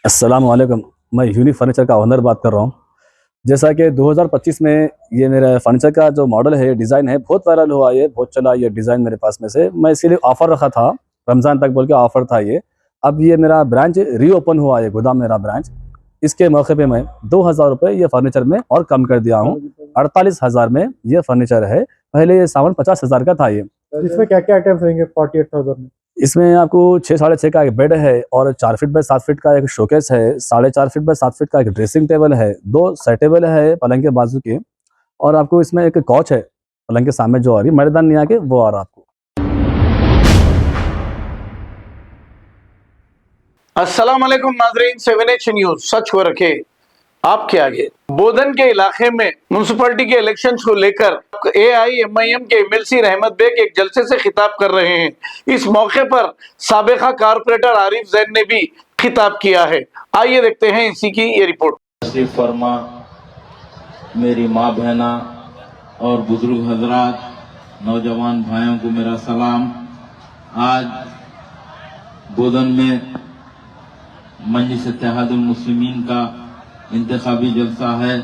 अस्सलाम वालेकुम। मैं यूनिक फर्नीचर का ओनर बात कर रहा हूँ। जैसा कि 2025 में ये मेरा फर्नीचर का जो मॉडल है, डिज़ाइन है, बहुत वायरल हुआ, ये बहुत चला ये डिज़ाइन मेरे पास में से। मैं इसीलिए ऑफ़र रखा था, रमज़ान तक बोल के ऑफ़र था ये। अब ये मेरा ब्रांच रीओपन हुआ है, गोदाम मेरा ब्रांच। इसके मौके पे मैं 2000 रुपये ये फर्नीचर में और कम कर दिया हूँ। 48,000 में ये फर्नीचर है। पहले ये सामान 50,000 का था ये। इसमें क्या क्या आइटम्स रहेंगे 48,000 में? इसमें आपको 6 साढ़े 6 का एक बेड है और 4 फीट बाय 7 फीट का एक शोकेस है, 4.5 फीट बाय 7 फीट का एक ड्रेसिंग टेबल है, 2 साइड टेबल है पलंग के बाजू के, और आपको इसमें एक कॉच है पलंग के सामने जो आ रही मर्दान नहीं आके वो आ रहा आपको। अस्सलाम वालेकुम नाजरीन, 7H न्यूज सच को रखे आपके आगे। बोधन के इलाके में म्युनिसिपैलिटी के इलेक्शंस को लेकर AIMIM के MLC रहमत बेग एक जलसे से खिताब कर रहे हैं। इस मौके पर साबिका कारपोरेटर आरिफ जैन ने भी खिताब किया है। आइए देखते हैं इसी की ये रिपोर्ट। तशरीफ फरमा मेरी माँ बहना और बुजुर्ग हजरात, नौजवान भाइयों को मेरा सलाम। आज बोधन में मजलिस इत्तेहादुल मुस्लिमीन का इंतखाबी जलसा है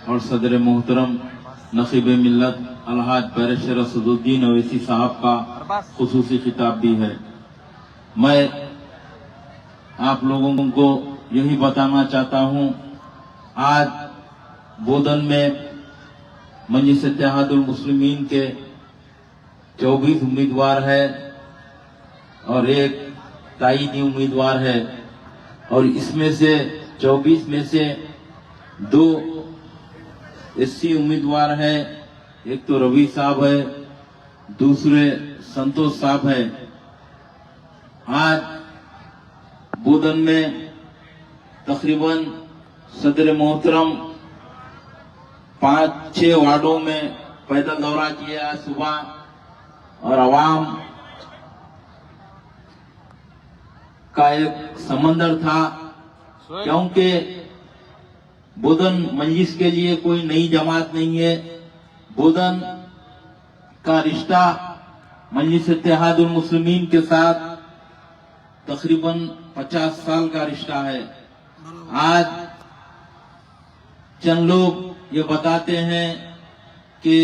और सदर मोहतरम नकीब मिल्लत अलहाज बैरिस्टर असदुद्दीन ओवैसी साहब का खुसूसी खिताब भी है। मैं आप लोगों को यही बताना चाहता हूँ, आज बोधन में मजलिस इत्तेहादुल मुस्लिमीन के 24 उम्मीदवार है और एक ताईदी उम्मीदवार है, और इसमें से 24 में से 2 SC उम्मीदवार है। एक तो रवि साहब है, दूसरे संतोष साहब है। आज बोधन में तकरीबन सदर मोहतरम 5-6 वार्डों में पैदल दौरा किया सुबह, और आवाम का एक समंदर था, क्योंकि बोधन मजलिस के लिए कोई नई जमात नहीं है। बोधन का रिश्ता मजलिस इत्तेहादुल मुस्लिमीन के साथ तकरीबन 50 साल का रिश्ता है। आज चंद लोग ये बताते हैं कि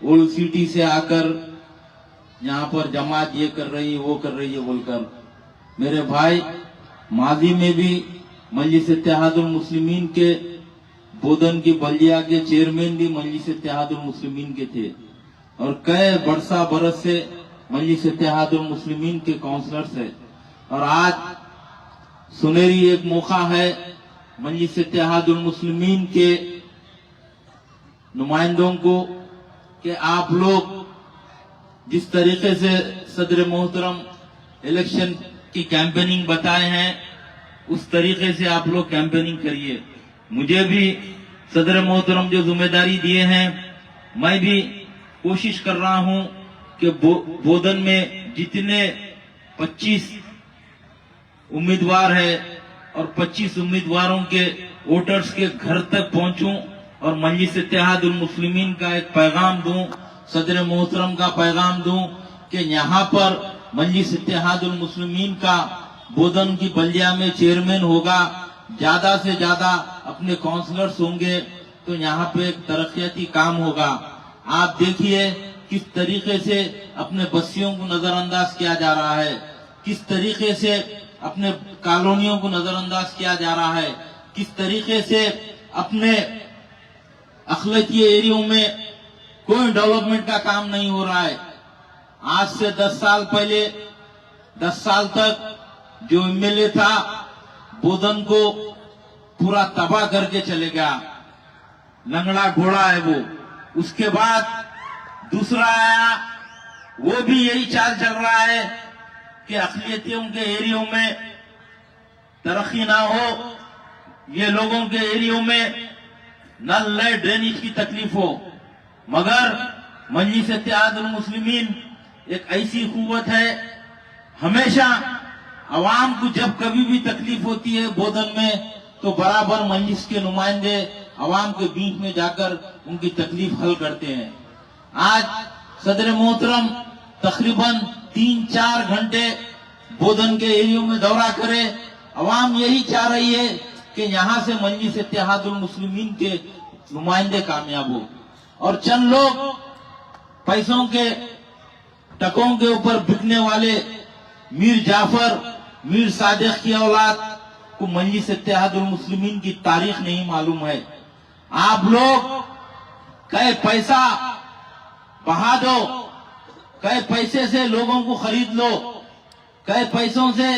ओल्ड सिटी से आकर यहाँ पर जमात ये कर रही है वो कर रही है बोलकर, मेरे भाई माजी में भी मजलिस इत्तेहादुल मुस्लिमीन के बोधन की बल्दिया के चेयरमैन भी मजलिस इत्तेहादुल मुस्लिमीन के थे, और कई बरस से मजलिस इत्तेहादुल मुस्लिमीन के काउंसलर्स है। और आज सुनहरी एक मौका है मजलिस इत्तेहादुल मुस्लिमीन के नुमाइंदों को कि आप लोग जिस तरीके से सदर मोहतरम इलेक्शन की कैंपेनिंग बताए हैं, उस तरीके से आप लोग कैंपेनिंग करिए। मुझे भी सदर मोहतरम जो जिम्मेदारी दिए हैं, मैं भी कोशिश कर रहा हूं कि बोधन में जितने 25 उम्मीदवार है और 25 उम्मीदवारों के वोटर्स के घर तक पहुंचूं और मजलिस इत्तेहादुल मुस्लिमीन का एक पैगाम दूं, सदर मोहतरम का पैगाम दूं कि यहाँ पर मजलिस इत्तेहादुल मुस्लिमीन का बोधन की बल्दिया में चेयरमैन होगा, ज्यादा से ज्यादा अपने काउंसलर्स होंगे, तो यहाँ पे एक तरक्याती काम होगा। आप देखिए किस तरीके से अपने बस्तियों को नजरअंदाज किया जा रहा है, किस तरीके से अपने कॉलोनियों को नजरअंदाज किया जा रहा है, किस तरीके से अपने अखलाकी एरियो में कोई डेवलपमेंट का काम नहीं हो रहा है। आज से 10 साल पहले, 10 साल तक जो MLA था बोधन को पूरा तबाह करके चले गया, लंगड़ा घोड़ा है वो। उसके बाद दूसरा आया, वो भी यही चाल चल रहा है कि अक़लियतियों के एरियो में तरक्की ना हो, ये लोगों के एरियो में नल नए ड्रेनेज की तकलीफ हो। मगर मजलिस इत्तेहादुल मुस्लिमीन एक ऐसी कुव्वत है, हमेशा अवाम को जब कभी भी तकलीफ होती है बोधन में, तो बराबर मजलिस के नुमाइंदे अवाम के बीच में जाकर उनकी तकलीफ हल करते हैं। आज सदर मोहतरम तकरीबन 3-4 घंटे बोधन के एरियो में दौरा करे अवाम यही चाह रही है कि यहाँ से मजलिस इत्तेहादुल मुस्लिमीन के नुमाइंदे कामयाब हो, और चंद लोग पैसों के टकों के ऊपर बिकने वाले मीर जाफर, मीर सादिक की औलाद को मजलिस इत्तेहादुल मुस्लिमीन की तारीख नहीं मालूम है। आप लोग कई पैसा बहा दो, कई पैसे से लोगों को खरीद लो, कई पैसों से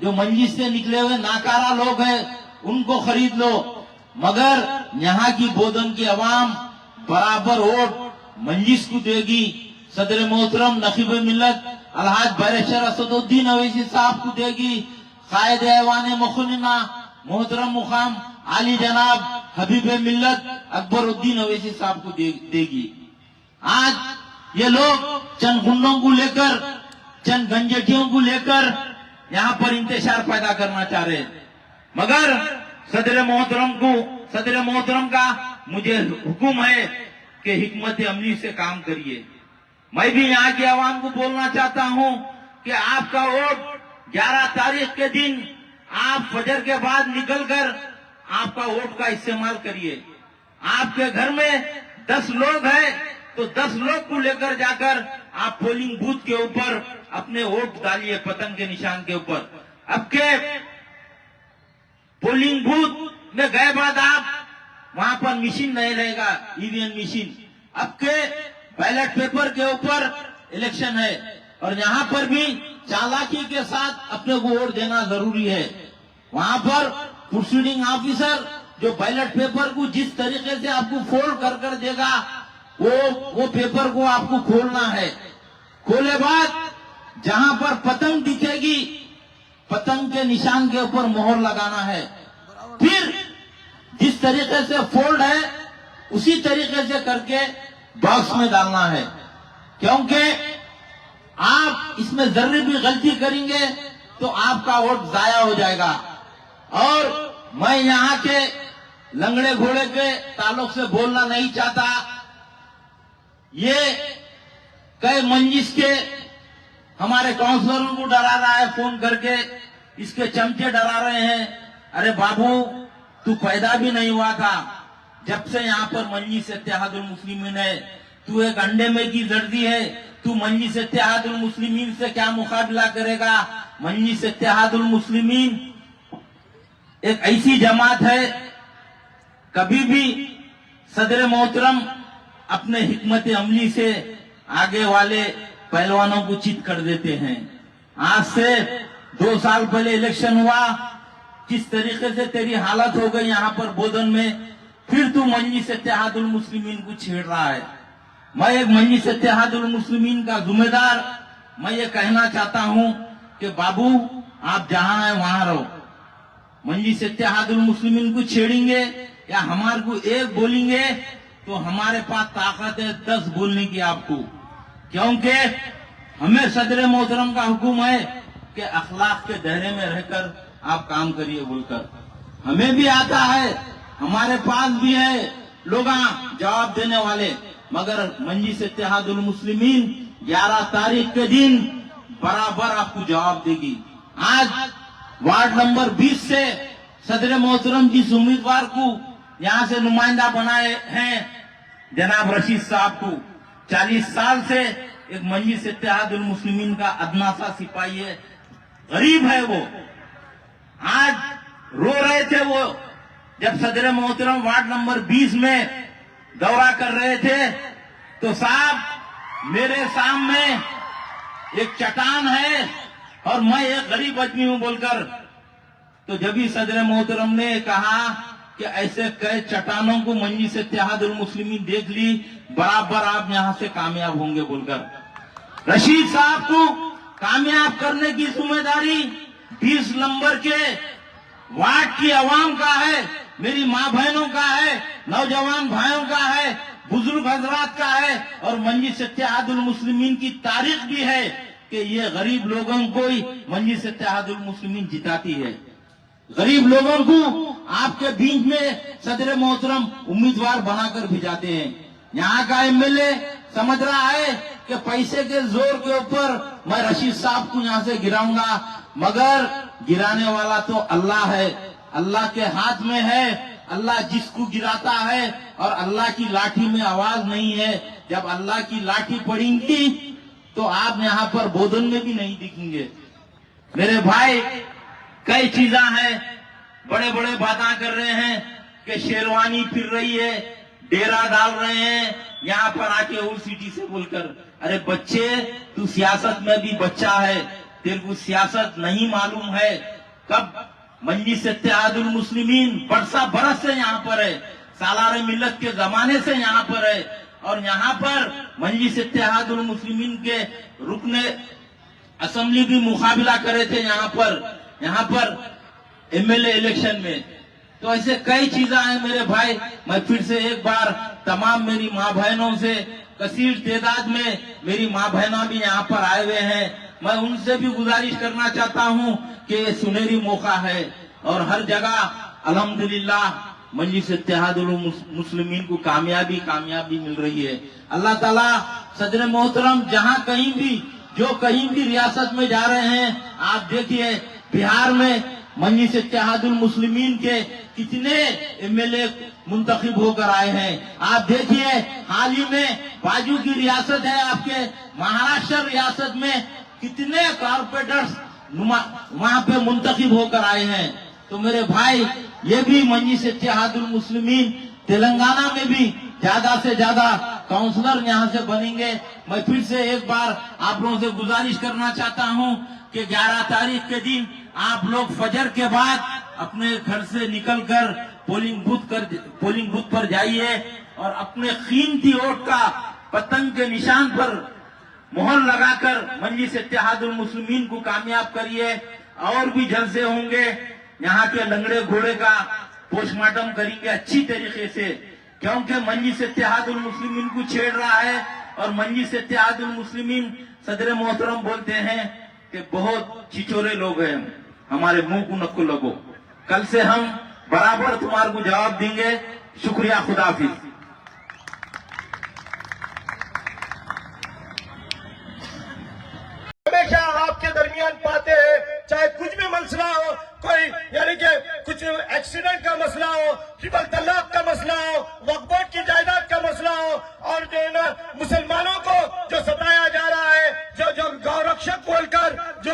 जो मजलिस से निकले हुए नाकारा लोग हैं उनको खरीद लो, मगर यहाँ की बोधन की आवाम बराबर वोट मजलिस को देगी। सदर मोहतरम नकीब मिल्लत अलहाज बैरिस्टर असदुद्दीन अवैसी साहब को देगी। कायद ऐवान मुखनिना मोहतरम मुकाम आली जनाब हबीब मिल्लत अकबरुद्दीन अवैसी साहब को देगी। आज ये लोग चंद गुंडों को लेकर, चंद गंजटियों को लेकर यहाँ पर इंतशार पैदा करना चाह रहे हैं, मगर सदर मोहतरम का मुझे हुक्म है कि हिकमत अमली से काम करिए। मैं भी यहाँ की आवाम को बोलना चाहता हूँ कि आपका वोट 11 तारीख के दिन आप फजर के बाद निकलकर आपका वोट का इस्तेमाल करिए। आपके घर में 10 लोग हैं तो 10 लोग को लेकर जाकर आप पोलिंग बूथ के ऊपर अपने वोट डालिए, पतंग के निशान के ऊपर। अब के पोलिंग बूथ में गए बाद आप वहां पर मशीन नहीं रहेगा, ईवीएम मशीन। अब के बैलेट पेपर के ऊपर इलेक्शन है और यहाँ पर भी चालाकी के साथ अपने को वोट देना जरूरी है। वहां पर प्रोसीडिंग ऑफिसर जो बैलेट पेपर को जिस तरीके से आपको फोल्ड कर देगा वो पेपर को आपको खोलना है। खोले बाद जहां पर पतंग दिखेगी, पतंग के निशान के ऊपर मोहर लगाना है। फिर जिस तरीके से फोल्ड है उसी तरीके से करके बॉक्स में डालना है, क्योंकि आप इसमें जर्रे भी गलती करेंगे तो आपका वोट जाया हो जाएगा। और मैं यहाँ के लंगड़े घोड़े के ताल्लुक से बोलना नहीं चाहता। ये कई मंजिश के हमारे काउंसलरों को डरा रहा है फोन करके, इसके चमचे डरा रहे हैं। अरे बाबू, तू पैदा भी नहीं हुआ था जब से यहाँ पर मजलिस इत्तेहादुल मुस्लिमीन है। तू एक अंडे में की जर्दी है, तू मजलिस इत्तेहादुल मुस्लिमीन से क्या मुकाबला करेगा। मजलिस इत्तेहादुल मुस्लिमीन एक ऐसी जमात है, कभी भी सदर मोहतरम अपने हिकमत अमली से आगे वाले पहलवानों को चित कर देते हैं। आज से 2 साल पहले इलेक्शन हुआ, किस तरीके से तेरी हालत हो गई यहाँ पर बोधन में, फिर तू मजलिस इत्तेहादुल मुस्लिमीन को छेड़ रहा है। मैं एक मजलिस इत्तेहादुल मुस्लिमीन का जिम्मेदार मैं ये कहना चाहता हूँ कि बाबू, आप जहां हैं वहां रहो। मजलिस इत्तेहादुल मुस्लिमीन को छेड़ेंगे या हमारे को एक बोलेंगे तो हमारे पास ताकत है 10 बोलने की आपको, क्योंकि हमें सदर मोहतरम का हुक्म है कि अखलाक के दायरे में रहकर आप काम करिए बोलकर। हमें भी आता है, हमारे पास भी है लोग जवाब देने वाले, मगर मजलिस इत्तेहादुल मुस्लिमीन 11 तारीख के दिन बराबर आपको जवाब देगी। आज वार्ड नंबर 20 से सदर मोहतरम जिस उम्मीदवार को यहाँ से नुमाइंदा बनाए हैं जनाब रशीद साहब को, 40 साल से एक मजलिस इत्तेहादुल मुस्लिमीन का अदना सा सिपाही है, गरीब है वो। आज रो रहे थे वो जब सदर मोहतरम वार्ड नंबर 20 में दौरा कर रहे थे, तो साहब मेरे सामने एक चट्टान है और मैं एक गरीब आदमी हूं बोलकर, तो जब ही सदर मोहतरम ने कहा कि ऐसे कई चट्टानों को मजलिस इत्तेहादुल मुस्लिमीन देख ली, बराबर आप यहां से कामयाब होंगे बोलकर रशीद साहब को कामयाब करने की जिम्मेदारी 20 नंबर के वार्ड की आवाम का है, मेरी माँ बहनों का है, नौजवान भाइयों का है, बुजुर्ग हजरात का है, और मजलिस इत्तेहादुल मुस्लिमीन की तारीख भी है कि ये गरीब लोगों को ही मजलिस इत्तेहादुल मुस्लिमीन जिताती है। गरीब लोगों को आपके बीच में सदर मोहतरम उम्मीदवार बनाकर भिजाते हैं। यहाँ का एमएलए समझ रहा है कि पैसे के जोर के ऊपर मैं रशीद साहब को यहाँ से गिराऊंगा, मगर गिराने वाला तो अल्लाह है, अल्लाह के हाथ में है, अल्लाह जिसको गिराता है, और अल्लाह की लाठी में आवाज नहीं है। जब अल्लाह की लाठी पड़ेगी तो आप यहाँ पर बोधन में भी नहीं दिखेंगे। मेरे भाई, कई चीजा है, बड़े बड़े बातें कर रहे हैं कि शेरवानी फिर रही है, डेरा डाल रहे हैं यहाँ पर आके ओल्ड सिटी से बोलकर। अरे बच्चे, तू सियासत में भी बच्चा है, तेरे को सियासत नहीं मालूम है। कब मजलिस इत्तेहादुल मुस्लिमीन बरस से यहाँ पर है, सालार मिल्लत के जमाने से यहाँ पर है, और यहाँ पर मजलिस इत्तेहादुल मुस्लिमीन के रुकने असेंबली भी मुकाबला करे थे यहाँ पर एमएलए इलेक्शन में। तो ऐसे कई चीजें हैं मेरे भाई। मैं फिर से एक बार तमाम मेरी माँ बहनों से, कसीर तादाद में मेरी माँ बहना भी यहाँ पर आए हुए हैं, मैं उनसे भी गुजारिश करना चाहता हूँ कि ये सुनहरी मौका है, और हर जगह अल्हम्दुलिल्लाह मजलिस इत्तेहादुल मुस्लिमीन को कामयाबी मिल रही है। अल्लाह ताला सदर मोहतरम जहाँ कहीं भी रियासत में जा रहे हैं, आप देखिए बिहार में मजलिस इत्तेहादुल मुस्लिमीन के कितने एमएलए मुंतखब होकर आए हैं। आप देखिए हाल ही में बाजू की रियासत है आपके महाराष्ट्र रियासत में, कितने कारपोरेटर्स वहां पे मुंतखब होकर आए हैं। तो मेरे भाई, ये भी मजलिस इत्तेहादुल मुस्लिमीन तेलंगाना में भी ज्यादा से ज्यादा काउंसलर यहाँ से बनेंगे। मैं फिर से एक बार आप लोगों से गुजारिश करना चाहता हूँ कि 11 तारीख के दिन आप लोग फजर के बाद अपने घर से निकलकर पोलिंग बूथ पर जाइए, और अपने कीमती वोट का पतंग के निशान पर मोहर लगाकर मजलिस इत्तेहादुल मुस्लिमीन को कामयाब करिए। और भी जलसे होंगे, यहाँ के लंगड़े घोड़े का पोस्टमार्टम करेंगे अच्छी तरीके से, क्योंकि मजलिस इत्तेहादुल मुस्लिमीन को छेड़ रहा है। और मजलिस इत्तेहादुल मुस्लिमीन सदर मोहतरम बोलते हैं कि बहुत छिछोरे लोग हैं, हमारे मुंह को नक्को लगो। कल से हम बराबर तुम्हारे को जवाब देंगे। शुक्रिया, खुदाफिज। हमेशा आपके दरमियान पाते हैं, चाहे कुछ भी मसला हो, कोई यानी कि कुछ एक्सीडेंट का मसला हो, ट्रिपल तलाक का मसला हो, वक्फ बोर्ड की जायदाद का मसला हो, और जो है ना मुसलमानों को जो सताया जा रहा है, जो गौरक्षक बोलकर जो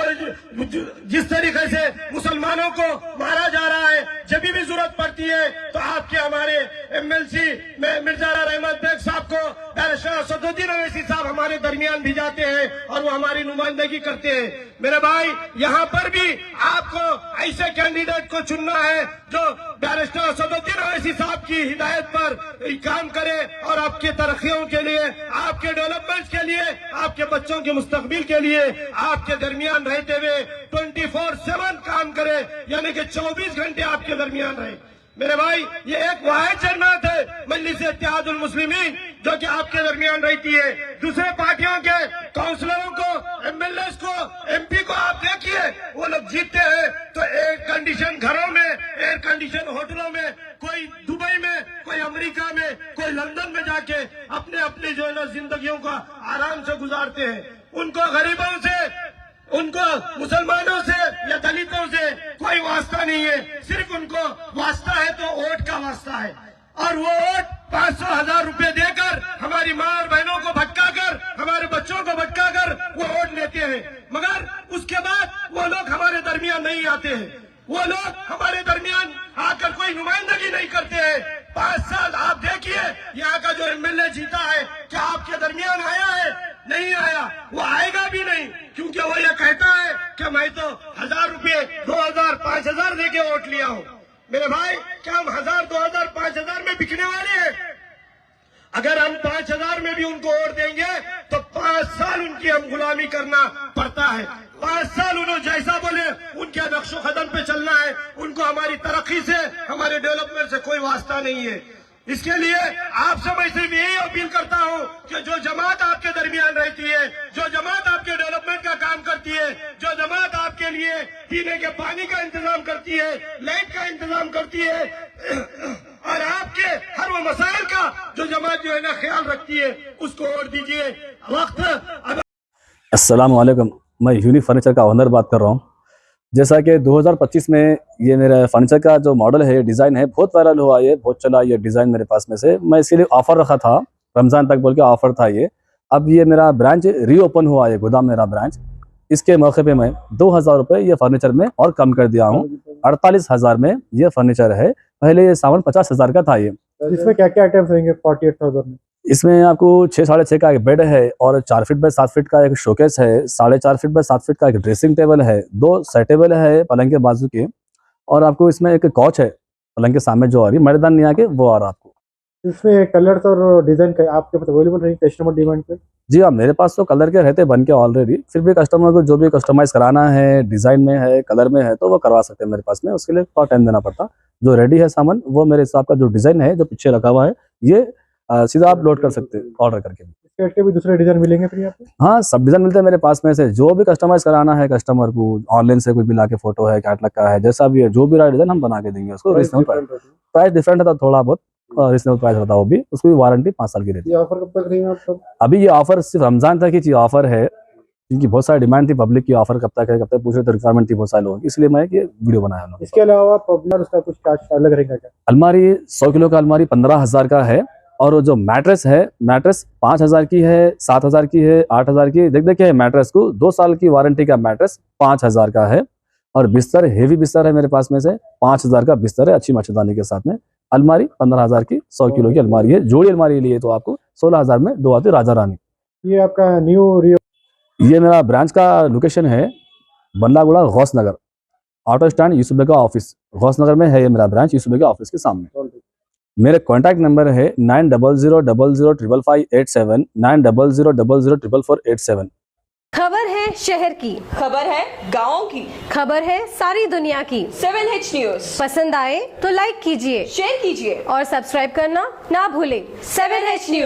जिस तरीके से मुसलमानों को मारा जा रहा है, जब भी जरूरत पड़ती है तो आपके हमारे एमएलसी मिर्जा रहमत बेग साहब को बैरिस्टर असदुद्दीन ओवैसी साहब हमारे दरमियान भी जाते हैं और वो हमारी नुमाइंदगी करते हैं। मेरे भाई, यहाँ पर भी आपको ऐसे कैंडिडेट को चुनना है जो बैरिस्टर असदुद्दीन ओवैसी साहब की हिदायत पर काम करे, और आपके तरक्कियों के लिए, आपके डेवलपमेंट के लिए, आपके बच्चों के मुस्तकबिल के लिए आपके दरमियान रहते हुए 24/7 काम करे, यानी कि 24 घंटे आपके दरमियान रहे। मेरे भाई, ये एक वाहिद जमात है मजलिस इत्तेहादुल मुस्लिमीन जो कि आपके दरमियान रहती है। दूसरे पार्टियों के काउंसलरों को, एमएलए को, एमपी को आप देखिए, वो लोग जीतते हैं तो एयर कंडीशन घरों में, एयर कंडीशन होटलों में, कोई दुबई में, कोई अमेरिका में, कोई लंदन में जाके अपने अपने जो है ना जिंदगियों का आराम से गुजारते हैं। उनको गरीबों से, उनको मुसलमानों से या दलितों से कोई वास्ता नहीं है, सिर्फ उनको वास्ता है तो वोट का वास्ता है। और वो वोट 500,000 रुपए देकर हमारी माँ और बहनों को भटकाकर, हमारे बच्चों को भटकाकर वो वोट लेते हैं, मगर उसके बाद वो लोग हमारे दरमियान नहीं आते हैं, वो लोग हमारे दरमियान आकर कोई नुमाइंदगी नहीं करते हैं। 5 साल आप देखिए, यहाँ का जो एमएलए जीता है, क्या आपके दरमियान आया है? नहीं आया, वो आएगा भी नहीं, क्योंकि वो ये कहता है कि मैं तो 1,000 रुपये, 2,000, 5,000 देके वोट लिया हूँ। मेरे भाई, क्या हम 1,000, 2,000, 5,000 में बिकने वाले हैं? अगर हम 5,000 में भी उनको वोट देंगे तो 5 साल उनकी हम गुलामी करना पड़ता है। 5 साल उन्होंने जैसा बोले उनके नक्शो कदम पे चलना है। उनको हमारी तरक्की से, हमारे डेवलपमेंट से कोई वास्ता नहीं है। इसके लिए आपसे मैं सिर्फ यही अपील करता हूं कि जो जमात आपके दरमियान रहती है, जो जमात आपके डेवलपमेंट का काम करती है, जो जमात आपके लिए पीने के पानी का इंतजाम करती है, लाइट का इंतजाम करती है, और आपके हर वो मसाइल का जो जमात जो है ना ख्याल रखती है, उसको वोट दीजिए। वक्त अस्सलाम वालेकुम, मैं यूनिक फर्नीचर का ओनर बात कर रहा हूँ। जैसा कि 2025 में ये मेरा फर्नीचर का जो मॉडल है, डिज़ाइन है, बहुत वायरल हुआ, ये बहुत चला ये डिज़ाइन मेरे पास में से। मैं इसीलिए ऑफ़र रखा था, रमज़ान तक बोल के ऑफ़र था ये। अब ये मेरा ब्रांच रीओपन हुआ है, गोदाम मेरा ब्रांच। इसके मौके पे मैं 2000 रुपये ये फर्नीचर में और कम कर दिया हूँ। 48,000 में ये फर्नीचर है। पहले ये सामान 50,000 का था ये। इसमें क्या क्या आइटम्स रहेंगे 48,000 में? इसमें आपको 6 साढ़े 6 का एक बेड है और 4 फीट बाय 7 फीट का एक शोकेस है, 4.5 फीट बाय 7 फीट का एक ड्रेसिंग टेबल है, 2 साइड टेबल है पलंग के बाजू के, और आपको इसमें एक कॉच है पलंग के सामने जो आ रही मर्दान नहीं आके वो आ रहा आपको। इसमें कलर्स और डिजाइन का आपके पास अवेलेबल रहेंगे कस्टमर डिमांड पे? जी हाँ, मेरे पास तो कलर के रहते बन के ऑलरेडी, फिर भी कस्टमर को जो भी कस्टमाइज कराना है, डिज़ाइन में है, कलर में है, तो वो करवा सकते हैं मेरे पास में। उसके लिए थोड़ा टाइम देना पड़ता। जो रेडी है सामान वो मेरे हिसाब का जो डिज़ाइन है जो पीछे रखा हुआ है, ये सीधा आप लोड कर सकते हैं ऑर्डर करके। इसके हट के भी दूसरे डिजाइन मिलेंगे फिर यहाँ पे? हाँ, सब डिज़ाइन मिलते हैं मेरे पास में से। जो भी कस्टमाइज कराना है कस्टमर को, ऑनलाइन से कुछ भी ला के फोटो है, कैटलॉग का है, जैसा भी है, जो भी रहा डिज़ाइन हम बना के देंगे उसको। रीजनेबल प्राइस डिफरेंट रहता थोड़ा बहुत, रीजनेबल प्राइस रहता है वो भी। उसकी भी वारंटी 5 साल की रहती है। ये ऑफर कब तक रहेंगे आप सब? अभी ये ऑफर सिर्फ रमजान तक ही ऑफर है, क्योंकि बहुत सारी डिमांड थी पब्लिक की, ऑफर कब तक है, कब तक पूछ रहे तो रिक्वायरमेंट थी बहुत सारे लोगों की, इसलिए मैं ये वीडियो बनाया हूँ। इसके अलावा पॉपुलर उसका कुछ चार्ज अलग रहेगा क्या? अलमारी 100 किलो का अलमारी 15,000 का है, और जो मैट्रेस है, मैट्रेस 5,000 की है, 7,000 की है, 8,000 की। देखिए मैट्रेस को 2 साल की वारंटी का मैट्रेस 5,000 का है। और बिस्तर हेवी बिस्तर है मेरे पास में से 5,000 का बिस्तर है, अच्छी मच्छरदानी के साथ में। अलमारी 15,000 की 100 किलो की अलमारी है। जोड़ी अलमारी लिए तो आपको 16,000 में 2 आती राजा रानी। ये आपका न्यू ये मेरा ब्रांच का लोकेशन है बल्लागुड़ा गौस नगर, ऑटो स्टैंड यूसुफ बेगा ऑफिस, गौस नगर में है ये मेरा ब्रांच, यूसुफ बेगा ऑफिस के सामने। मेरे कॉन्टैक्ट नंबर है 9000005587, 9000004487। खबर है शहर की, खबर है गाँव की, खबर है सारी दुनिया की। 7H न्यूज पसंद आए तो लाइक कीजिए, शेयर कीजिए और सब्सक्राइब करना ना भूलें। 7H news.